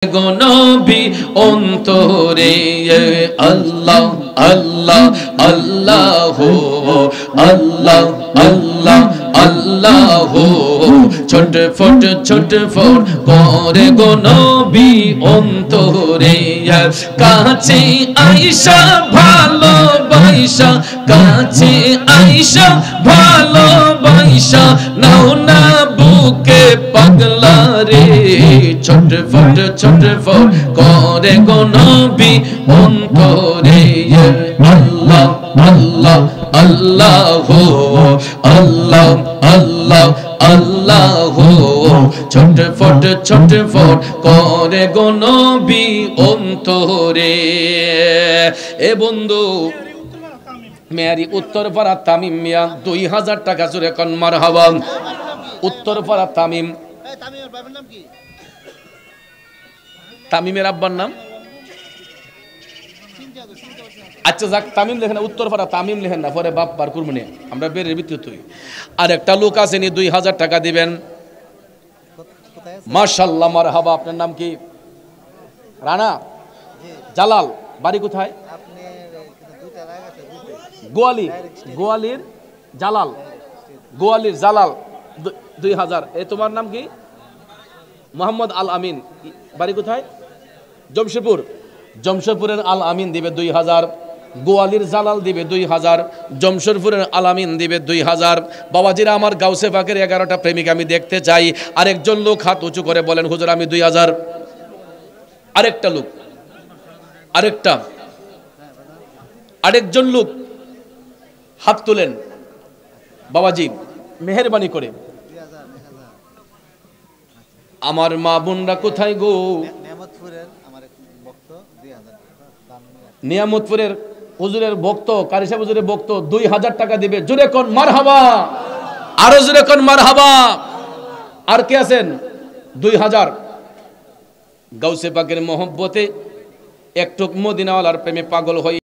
গো নবী অন্তরে আল্লাহ আল্লাহ আল্লাহ আল্লাহ আল্লাহ আল্লাহ ছটফট ছটফট করে গো নবী অন্তরে কাছে আয়েশা ভালোবাসা কাছে আয়েশা ভালোবাসা নাও না বুকে পাগলা রে ছটফট ছটফট করে গো নবী অন্তরে আল্লাহ আল্লাহ আল্লাহ আল্লাহ আল্লাহ আল্লাহ ছটফট ছটফট করে গো নবী অন্তরে। এ বন্ধু মেয়ারি উত্তরপাড়া তামিম মিয়া 2000 টাকা জোরে কোন মারহাবা। উত্তরপাড়া তামিম, তামিমের আব্বার নাম আচ্ছা যাক তামিম লেখেন না, উত্তরপাড়া তামিম লেখেন না, পরে বাপ বার করবো না আমরা বেরের ভিত্তিতে। আর একটা লোক আসেনি 2000 টাকা দিবেন। মাশাআল্লাহ মারহাবা। আপনার নাম কি? রানা জালাল, বাড়ি কোথায়? গোয়ালি, গোয়ালির জালাল, গোয়ালির জালাল 2000। এ তোমার নাম কি? মোহাম্মদ আল আমিন, বাড়ি কোথায়? জমশেদপুর। জমশেদপুরের আল আমিন দিবে 2000, গোয়ালির জালাল দিবে 2000, জমশেদপুরের আল আমিন দিবে 2000। বাবাজিরা আমার গাউসে পাকের 11টা প্রেমিক আমি দেখতে চাই। আরেকজন লোক হাত উঁচু করে বলেন হুজুর আমি 2000। আরেকটা লোক, আরেকজন লোক হাত তুলেন বাবাজি মেহেরবানি করে। আমার মা বোনরা কোথায় গো? নিয়ামতপুরের হুজুরের ভক্ত, কারি সাহেব হুজুরের ভক্ত 2000 টাকা দিবে। জোরে কোন মারহাবা, আরো জোরে কোন মারহাবা। আর কে আছেন? 2000। গাউসে পাকের মহব্বতে একটু মদিনাওয়ালার প্রেমে পাগল হয়ে